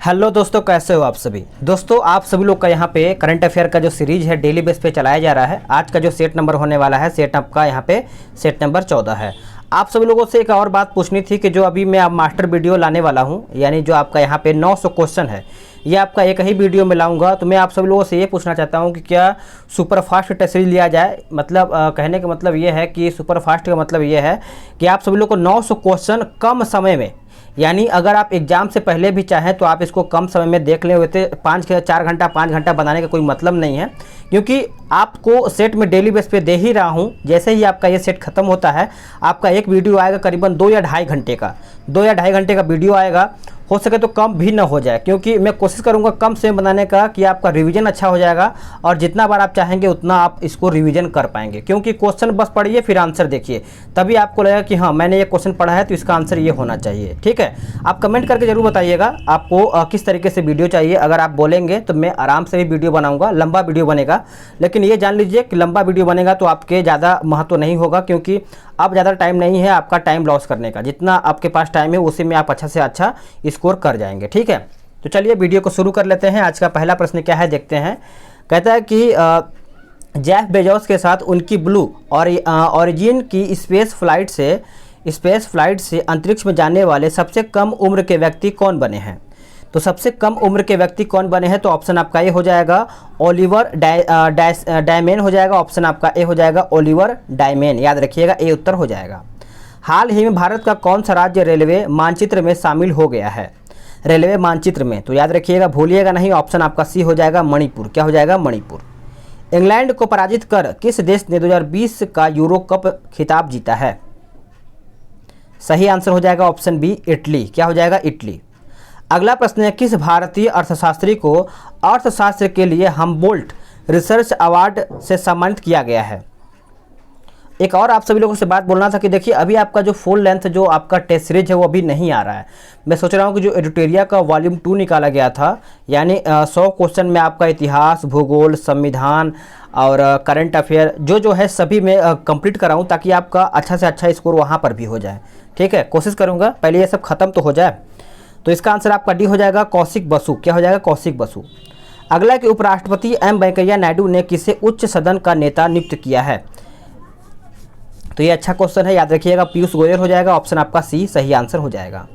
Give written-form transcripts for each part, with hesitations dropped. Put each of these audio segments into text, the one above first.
Hello दोस्तों, कैसे हो आप सभी। दोस्तों, आप सभी लोग का यहाँ पे करंट अफेयर का जो सीरीज है डेली बेस पे चलाया जा रहा है। आज का जो सेट नंबर होने वाला है, सेट आपका यहाँ पे सेट नंबर 14 है। आप सभी लोगों से एक और बात पूछनी थी कि जो अभी मैं आप मास्टर वीडियो लाने वाला हूँ, यानी जो आपका यहाँ पे 900 क्वेश्चन है, ये आपका एक ही वीडियो में लाऊंगा। तो मैं आप सभी लोगों से ये पूछना चाहता हूँ कि क्या सुपर फास्ट टेस्ट सीरीज लिया जाए। मतलब कहने का मतलब ये है कि सुपर फास्ट का मतलब ये है कि आप सभी लोग को 900 क्वेश्चन कम समय में, यानी अगर आप एग्ज़ाम से पहले भी चाहें तो आप इसको कम समय में देख लें। वैसे 5 घंटा बनाने का कोई मतलब नहीं है, क्योंकि आपको सेट में डेली बेस पे दे ही रहा हूं। जैसे ही आपका ये सेट ख़त्म होता है, आपका एक वीडियो आएगा करीबन 2 या ढाई घंटे का वीडियो आएगा। हो सके तो कम भी ना हो जाए, क्योंकि मैं कोशिश करूंगा कम से बनाने का, कि आपका रिवीजन अच्छा हो जाएगा और जितना बार आप चाहेंगे उतना आप इसको रिवीजन कर पाएंगे। क्योंकि क्वेश्चन बस पढ़िए फिर आंसर देखिए, तभी आपको लगेगा कि हाँ मैंने ये क्वेश्चन पढ़ा है तो इसका आंसर ये होना चाहिए। ठीक है, आप कमेंट करके ज़रूर बताइएगा आपको किस तरीके से वीडियो चाहिए। अगर आप बोलेंगे तो मैं आराम से भी वीडियो बनाऊँगा, लंबा वीडियो बनेगा। लेकिन ये जान लीजिए कि लंबा वीडियो बनेगा तो आपके ज़्यादा महत्व नहीं होगा, क्योंकि अब ज़्यादा टाइम नहीं है आपका टाइम लॉस करने का। जितना आपके पास टाइम है उसी में आप अच्छा से अच्छा स्कोर कर जाएंगे। ठीक है, तो चलिए वीडियो को शुरू कर लेते हैं। आज का पहला प्रश्न क्या है देखते हैं। कहता है कि जेफ बेजोस के साथ उनकी ब्लू ऑरिजिन की स्पेस फ्लाइट से अंतरिक्ष में जाने वाले सबसे कम उम्र के व्यक्ति कौन बने हैं। तो सबसे कम उम्र के व्यक्ति कौन बने हैं, तो ऑप्शन आपका ए हो जाएगा ओलिवर डायमेन हो जाएगा। ऑप्शन आपका ए हो जाएगा ओलिवर डायमेन, याद रखिएगा ए उत्तर हो जाएगा। हाल ही में भारत का कौन सा राज्य रेलवे मानचित्र में शामिल हो गया है, रेलवे मानचित्र में, तो याद रखिएगा भूलिएगा नहीं। ऑप्शन आपका सी हो जाएगा मणिपुर, क्या हो जाएगा मणिपुर। इंग्लैंड को पराजित कर किस देश ने 2020 का यूरो कप खिताब जीता है। सही आंसर हो जाएगा ऑप्शन बी इटली, क्या हो जाएगा इटली। अगला प्रश्न है, किस भारतीय अर्थशास्त्री को अर्थशास्त्र के लिए हम्बोल्ट रिसर्च अवार्ड से सम्मानित किया गया है। एक और आप सभी लोगों से बात बोलना था कि देखिए अभी आपका जो फुल लेंथ जो आपका टेस्ट सीरीज है वो अभी नहीं आ रहा है। मैं सोच रहा हूँ कि जो एडिटोरिया का वॉल्यूम 2 निकाला गया था, यानी 100 क्वेश्चन में आपका इतिहास, भूगोल, संविधान और करंट अफेयर जो है सभी मैं कंप्लीट कराऊँ, ताकि आपका अच्छा से अच्छा स्कोर वहाँ पर भी हो जाए। ठीक है, कोशिश करूँगा पहले ये सब खत्म तो हो जाए। तो इसका आंसर आपका डी हो जाएगा कौशिक बसु, क्या हो जाएगा कौशिक बसु। अगला कि उपराष्ट्रपति एम वेंकैया नायडू ने किसे उच्च सदन का नेता नियुक्त किया है। तो ये अच्छा क्वेश्चन है, याद रखिएगा पीयूष गोयल हो जाएगा। ऑप्शन आपका सी सही आंसर हो जाएगा।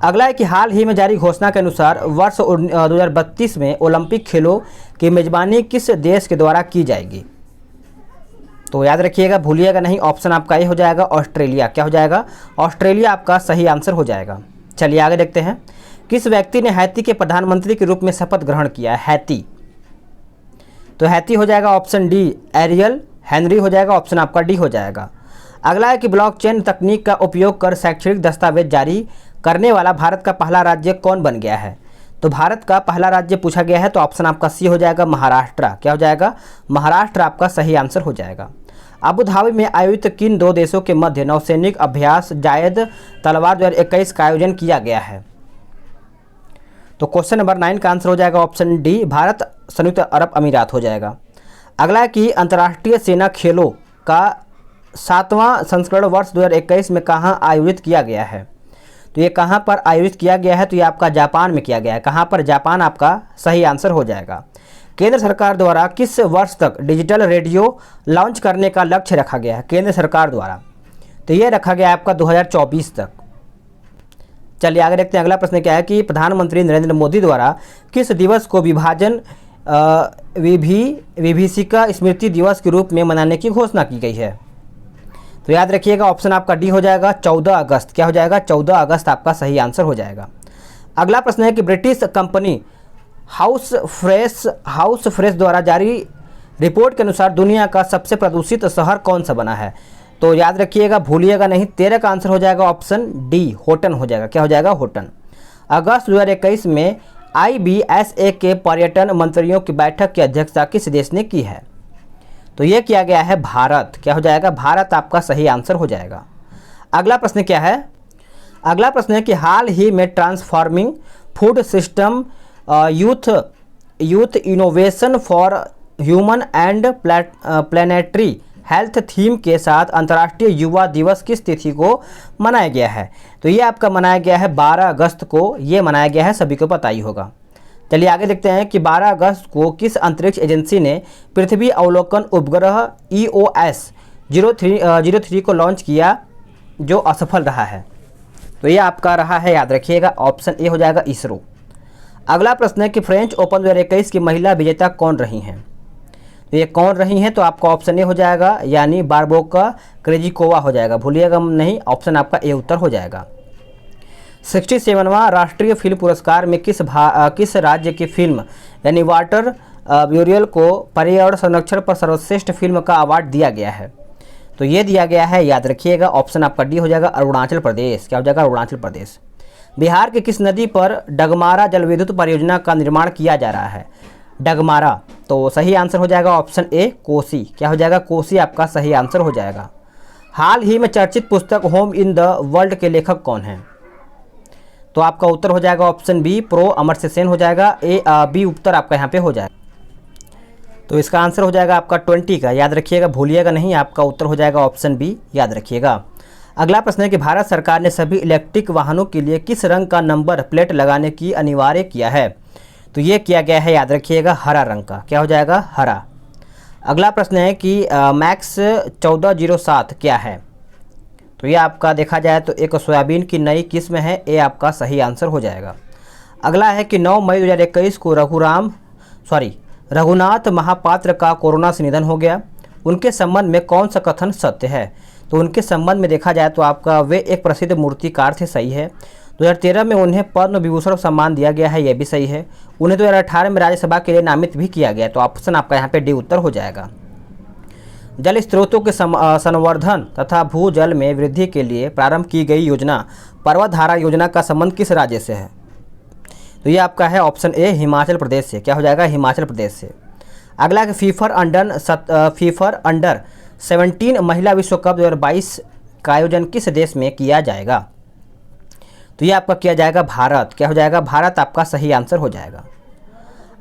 अगला है कि हाल ही में जारी घोषणा के अनुसार वर्ष 2032 में ओलंपिक खेलों की मेजबानी किस देश के द्वारा की जाएगी। तो याद रखिएगा भूलिएगा नहीं। ऑप्शन आपका ये हो जाएगा ऑस्ट्रेलिया, क्या हो जाएगा ऑस्ट्रेलिया आपका सही आंसर हो जाएगा। चलिए आगे देखते हैं। किस व्यक्ति ने हैती के प्रधानमंत्री के रूप में शपथ ग्रहण किया है, हैती। तो हैती हो जाएगा ऑप्शन डी एरियल हेनरी हो जाएगा। ऑप्शन आपका डी हो जाएगा। अगला है कि ब्लॉकचेन तकनीक का उपयोग कर शैक्षणिक दस्तावेज जारी करने वाला भारत का पहला राज्य कौन बन गया है। तो भारत का पहला राज्य पूछा गया है, तो ऑप्शन आपका सी हो जाएगा महाराष्ट्र, क्या हो जाएगा महाराष्ट्र आपका सही आंसर हो जाएगा। अबू धाबी में आयोजित किन 2 देशों के मध्य नौसैनिक अभ्यास जायद तलवार 2021 का आयोजन किया गया है। तो क्वेश्चन नंबर 9 का आंसर हो जाएगा ऑप्शन डी भारत संयुक्त अरब अमीरात हो जाएगा। अगला कि अंतर्राष्ट्रीय सेना खेलों का 7वां संस्करण वर्ष 2021 में कहाँ आयोजित किया गया है। तो ये कहाँ पर आयोजित किया गया है, तो ये आपका जापान में किया गया है। कहाँ पर, जापान आपका सही आंसर हो जाएगा। केंद्र सरकार द्वारा किस वर्ष तक डिजिटल रेडियो लॉन्च करने का लक्ष्य रखा गया है, केंद्र सरकार द्वारा। तो ये रखा गया है आपका 2024 तक। चलिए आगे देखते हैं। अगला प्रश्न क्या है कि प्रधानमंत्री नरेंद्र मोदी द्वारा किस दिवस को विभीषिका स्मृति दिवस के रूप में मनाने की घोषणा की गई है। तो याद रखिएगा ऑप्शन आपका डी हो जाएगा 14 अगस्त, क्या हो जाएगा 14 अगस्त आपका सही आंसर हो जाएगा। अगला प्रश्न है कि ब्रिटिश कंपनी हाउस फ्रेश द्वारा जारी रिपोर्ट के अनुसार दुनिया का सबसे प्रदूषित शहर कौन सा बना है। तो याद रखिएगा भूलिएगा नहीं, 13 का आंसर हो जाएगा ऑप्शन डी होटन हो जाएगा, क्या हो जाएगा होटन। अगस्त 2021 में IBSA के पर्यटन मंत्रियों की बैठक की अध्यक्षता किस देश ने की है। तो यह किया गया है भारत, क्या हो जाएगा भारत आपका सही आंसर हो जाएगा। अगला प्रश्न क्या है, अगला प्रश्न है कि हाल ही में transforming food system youth innovation for human and planetary health theme के साथ अंतर्राष्ट्रीय युवा दिवस किस तिथि को मनाया गया है? तो ये आपका मनाया गया है 12 अगस्त को, ये मनाया गया है, सभी को पता ही होगा। चलिए आगे देखते हैं कि 12 अगस्त को किस अंतरिक्ष एजेंसी ने पृथ्वी अवलोकन उपग्रह EOS 03 को लॉन्च किया जो असफल रहा है? तो ये आपका रहा है, याद रखिएगा, ऑप्शन ए हो जाएगा इसरो। अगला प्रश्न है कि फ्रेंच ओपन 2021 की महिला विजेता कौन रही हैं? तो ये कौन रही हैं? तो आपका ऑप्शन ए हो जाएगा, यानी बार्बोका क्रेजिकोवा हो जाएगा, भूलिएगा नहीं, ऑप्शन आपका ए उत्तर हो जाएगा। 67वां राष्ट्रीय फिल्म पुरस्कार में किस राज्य की फिल्म यानी वाटर ब्यूरियल को पर्यावरण संरक्षण पर सर्वश्रेष्ठ फिल्म का अवार्ड दिया गया है? तो ये दिया गया है, याद रखिएगा, ऑप्शन आपका डी हो जाएगा, अरुणाचल प्रदेश। क्या हो जाएगा? अरुणाचल प्रदेश। बिहार की किस नदी पर डगमारा जलविद्युत परियोजना का निर्माण किया जा रहा है? डगमारा, तो सही आंसर हो जाएगा ऑप्शन ए कोसी। क्या हो जाएगा? कोसी आपका सही आंसर हो जाएगा। हाल ही में चर्चित पुस्तक होम इन द वर्ल्ड के लेखक कौन हैं? तो आपका उत्तर हो जाएगा option B pro Amartya Sen हो जाएगा। बी उत्तर आपका यहाँ पे हो जाएगा। तो इसका आंसर हो जाएगा आपका 20 का, याद रखिएगा, भूलिएगा नहीं, आपका उत्तर हो जाएगा ऑप्शन बी, याद रखिएगा। अगला प्रश्न है कि भारत सरकार ने सभी इलेक्ट्रिक वाहनों के लिए किस रंग का नंबर प्लेट लगाने की अनिवार्य किया है? तो ये किया गया है, याद रखिएगा, हरा रंग का। क्या हो जाएगा? हरा। अगला प्रश्न है कि मैक्स 1407 क्या है? तो ये आपका देखा जाए तो एक सोयाबीन की नई किस्म है, ये आपका सही आंसर हो जाएगा। अगला है कि 9 मई 2021 को रघुनाथ महापात्र का कोरोना से निधन हो गया, उनके संबंध में कौन सा कथन सत्य है? तो उनके संबंध में देखा जाए तो आपका वे एक प्रसिद्ध मूर्तिकार थे, सही है। 2013 में उन्हें पद्म विभूषण सम्मान दिया गया है, यह भी सही है। उन्हें 2018 में राज्यसभा के लिए नामित भी किया गया, तो ऑप्शन आपका यहाँ पे डी उत्तर हो जाएगा। जल स्रोतों के संवर्धन तथा भूजल में वृद्धि के लिए प्रारंभ की गई योजना पर्वतधारा योजना का संबंध किस राज्य से है? तो ये आपका है ऑप्शन ए हिमाचल प्रदेश से। क्या हो जाएगा? हिमाचल प्रदेश से। अगला है फीफर अंडर 17 महिला विश्व कप 2022 का आयोजन किस देश में किया जाएगा? तो ये आपका किया जाएगा भारत। क्या हो जाएगा? भारत आपका सही आंसर हो जाएगा।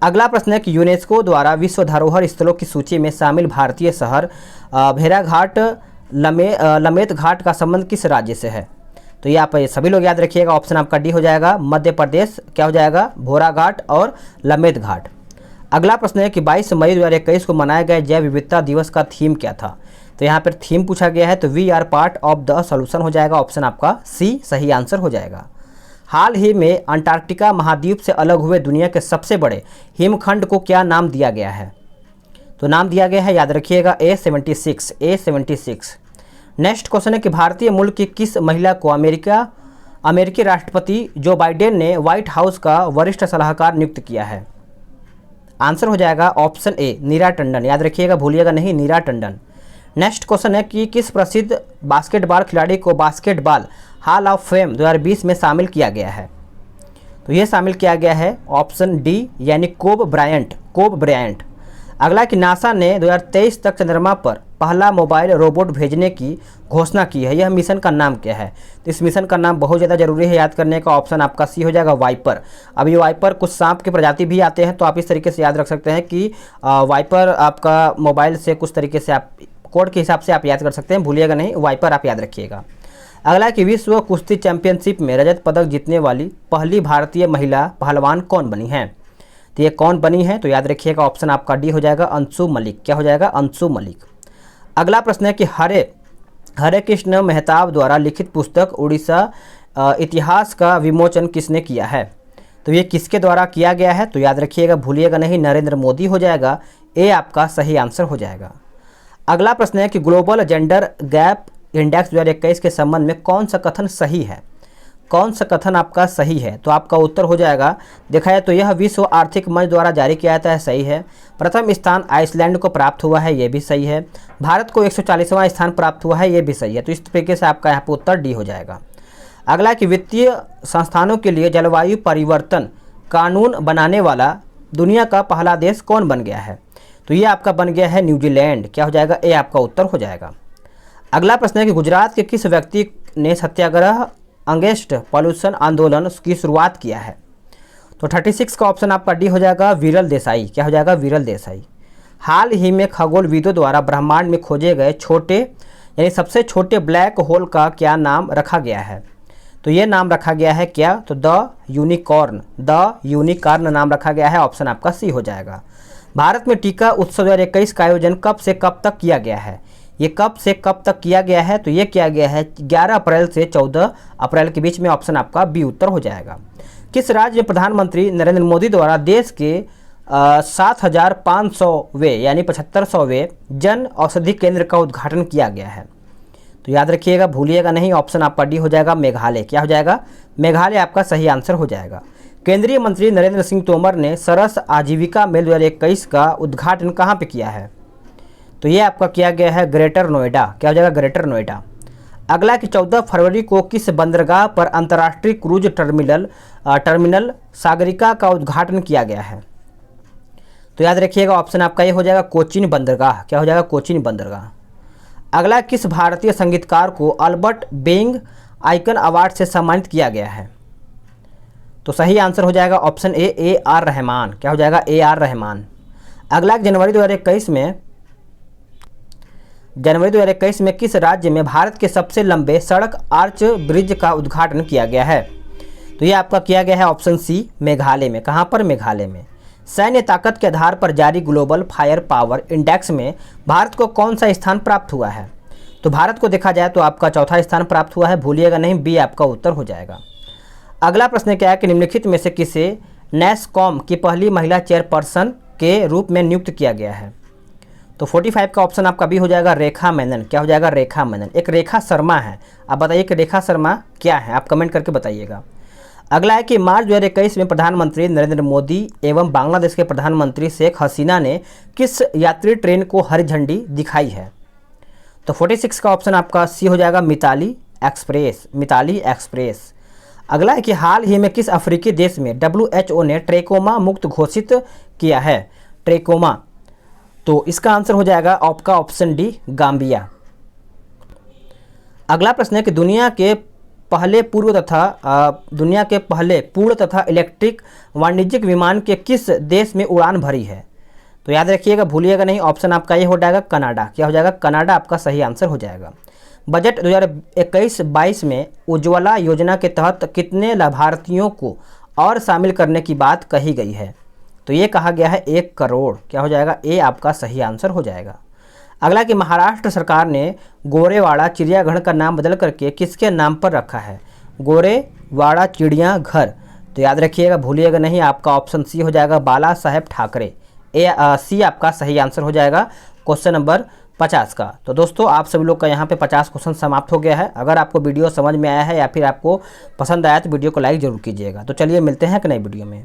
अगला प्रश्न है कि यूनेस्को द्वारा विश्व धरोहर स्थलों की सूची में शामिल भारतीय शहर भेड़ाघाट लमेत घाट का संबंध किस राज्य से है? तो ये आप सभी लोग याद रखिएगा, ऑप्शन आपका डी हो जाएगा, मध्य प्रदेश। क्या हो जाएगा? भोरा घाट और लमेत घाट। अगला प्रश्न है कि 22 मई 2021 को मनाया गया जैव विविधता दिवस का थीम क्या था? तो यहाँ पर थीम पूछा गया है, तो we are part of the solution हो जाएगा, ऑप्शन आपका सी सही आंसर हो जाएगा। हाल ही में अंटार्कटिका महाद्वीप से अलग हुए दुनिया के सबसे बड़े हिमखंड को क्या नाम दिया गया है? तो नाम दिया गया है, याद रखिएगा, A76। नेक्स्ट क्वेश्चन है कि भारतीय मूल की किस महिला को अमेरिकी राष्ट्रपति जो बाइडेन ने व्हाइट हाउस का वरिष्ठ सलाहकार नियुक्त किया है? आंसर हो जाएगा ऑप्शन ए नीरा टंडन। याद रखिएगा, भूलिएगा नहीं, नीरा टंडन। नेक्स्ट क्वेश्चन है कि किस प्रसिद्ध बास्केटबॉल खिलाड़ी को बास्केटबॉल हॉल ऑफ फेम 2020 में शामिल किया गया है? तो ये शामिल किया गया है ऑप्शन डी, यानी कोब ब्रायंट। अगला कि नासा ने 2023 तक चंद्रमा पर पहला मोबाइल रोबोट भेजने की घोषणा की है, यह मिशन का नाम क्या है? तो इस मिशन का नाम बहुत ज़्यादा जरूरी है याद करने का, ऑप्शन आपका सी हो जाएगा, वाइपर। अब ये वाइपर कुछ सांप की प्रजाति भी आते हैं, तो आप इस तरीके से याद रख सकते हैं कि वाइपर आपका मोबाइल से कुछ तरीके से आप कोड के हिसाब से आप याद कर सकते हैं, भूलिएगा नहीं, वाइपर आप याद रखिएगा। अगला कि विश्व कुश्ती चैंपियनशिप में रजत पदक जीतने वाली पहली भारतीय महिला पहलवान कौन बनी है? तो ये कौन बनी है? तो याद रखिएगा, ऑप्शन आपका डी हो जाएगा, अंशु मलिक। क्या हो जाएगा? अंशु मलिक। अगला प्रश्न है कि हरे कृष्ण मेहताब द्वारा लिखित पुस्तक उड़ीसा इतिहास का विमोचन किसने किया है? तो ये किसके द्वारा किया गया है? तो याद रखिएगा, भूलिएगा नहीं, नरेंद्र मोदी हो जाएगा, ए आपका सही आंसर हो जाएगा। अगला प्रश्न है कि ग्लोबल जेंडर गैप इंडेक्स 2021 के संबंध में कौन सा कथन सही है? कौन सा कथन आपका सही है? तो आपका उत्तर हो जाएगा, देखा जाए तो यह विश्व आर्थिक मंच द्वारा जारी किया जाता है, सही है। प्रथम स्थान आइसलैंड को प्राप्त हुआ है, ये भी सही है। भारत को 140वां स्थान प्राप्त हुआ है, ये भी सही है। तो इस तरीके से आपका यहाँ पर उत्तर डी हो जाएगा। अगला कि वित्तीय संस्थानों के लिए जलवायु परिवर्तन कानून बनाने वाला दुनिया का पहला देश कौन बन गया है? तो ये आपका बन गया है न्यूजीलैंड। क्या हो जाएगा? ए आपका उत्तर हो जाएगा। अगला प्रश्न है कि गुजरात के किस व्यक्ति ने सत्याग्रह अगेंस्ट पॉल्यूशन आंदोलन की शुरुआत किया है? तो 36 का ऑप्शन आपका डी हो जाएगा, विरल देसाई। क्या हो जाएगा? विरल देसाई। हाल ही में खगोलविदों द्वारा ब्रह्मांड में खोजे गए छोटे यानी सबसे छोटे ब्लैक होल का क्या नाम रखा गया है? तो ये नाम रखा गया है क्या? तो द यूनिकॉर्न नाम रखा गया है। ऑप्शन आपका सी हो जाएगा। भारत में टीका उत्सव 2021 का आयोजन कब से कब तक किया गया है? ये कब से कब तक किया गया है? तो ये किया गया है 11 अप्रैल से 14 अप्रैल के बीच में। ऑप्शन आपका बी उत्तर हो जाएगा। किस राज्य में प्रधानमंत्री नरेंद्र मोदी द्वारा देश के 7,500वें यानी 7500वें जन औषधि केंद्र का उद्घाटन किया गया है? तो याद रखिएगा, भूलिएगा नहीं। ऑप्शन आपका डी हो जाएगा, मेघालय। क्या हो जाएगा? मेघालय आपका सही आंसर हो जाएगा। केंद्रीय मंत्री नरेंद्र सिंह तोमर ने सरस आजीविका मेल 2021 का उद्घाटन कहाँ पे किया है? तो ये आपका किया गया है ग्रेटर नोएडा। क्या हो जाएगा? ग्रेटर नोएडा। अगला कि 14 फरवरी को किस बंदरगाह पर अंतर्राष्ट्रीय क्रूज टर्मिनल सागरिका का उद्घाटन किया गया है? तो याद रखिएगा, ऑप्शन आपका ये हो जाएगा कोचीन बंदरगाह। क्या हो जाएगा? कोचीन बंदरगाह। अगला किस भारतीय संगीतकार को अल्बर्ट बेंग आइकन अवार्ड से सम्मानित किया गया है? तो सही आंसर हो जाएगा ऑप्शन ए आर रहमान। क्या हो जाएगा? A R Rahman. अगला जनवरी 2021 में किस राज्य में भारत के सबसे लंबे सड़क आर्च ब्रिज का उद्घाटन किया गया है? तो ये आपका किया गया है ऑप्शन सी मेघालय में। कहाँ पर? मेघालय में। सैन्य ताकत के आधार पर जारी ग्लोबल फायर पावर इंडेक्स में भारत को कौन सा स्थान प्राप्त हुआ है? तो भारत को देखा जाए तो आपका चौथा स्थान प्राप्त हुआ है। भूलिएगा नहीं, बी आपका उत्तर हो जाएगा। अगला प्रश्न क्या है कि निम्नलिखित में से किसे नेस्कॉम की पहली महिला चेयरपर्सन के रूप में नियुक्त किया गया है? तो 45 का ऑप्शन आपका भी हो जाएगा रेखा मेनन। क्या हो जाएगा? रेखा मेनन। एक रेखा शर्मा है। आप बताइए कि रेखा शर्मा क्या है? आप कमेंट करके बताइएगा। अगला है कि मार्च 2021 में प्रधानमंत्री नरेंद्र मोदी एवं बांग्लादेश के प्रधानमंत्री शेख हसीना ने किस यात्री ट्रेन को हरी झंडी दिखाई है? तो 46 का ऑप्शन आपका सी हो जाएगा मिताली एक्सप्रेस। अगला है कि हाल ही में किस अफ्रीकी देश में WHO ने ट्रेकोमा मुक्त घोषित किया है? ट्रेकोमा। तो इसका आंसर हो जाएगा आपका ऑप्शन डी गाम्बिया। अगला प्रश्न है कि दुनिया के पहले पूर्ण तथा इलेक्ट्रिक वाणिज्यिक विमान के किस देश में उड़ान भरी है? तो याद रखिएगा, भूलिएगा नहीं। ऑप्शन आपका ये हो जाएगा कनाडा। क्या हो जाएगा? कनाडा आपका सही आंसर हो जाएगा। बजट 2021-22 में उज्ज्वला योजना के तहत कितने लाभार्थियों को और शामिल करने की बात कही गई है? तो ये कहा गया है 1 करोड़। क्या हो जाएगा? ए आपका सही आंसर हो जाएगा। अगला कि महाराष्ट्र सरकार ने गोरेवाड़ा चिड़ियाघर का नाम बदल करके किसके नाम पर रखा है? गोरेवाड़ा चिड़ियाघर। तो याद रखिएगा, भूलिएगा नहीं। आपका ऑप्शन सी हो जाएगा बाला साहेब ठाकरे। सी आपका सही आंसर हो जाएगा क्वेश्चन नंबर 50 का। तो दोस्तों, आप सभी लोग का यहाँ पे 50 क्वेश्चन समाप्त हो गया है। अगर आपको वीडियो समझ में आया है या फिर आपको पसंद आया तो वीडियो को लाइक जरूर कीजिएगा। तो चलिए मिलते हैं एक नई वीडियो में।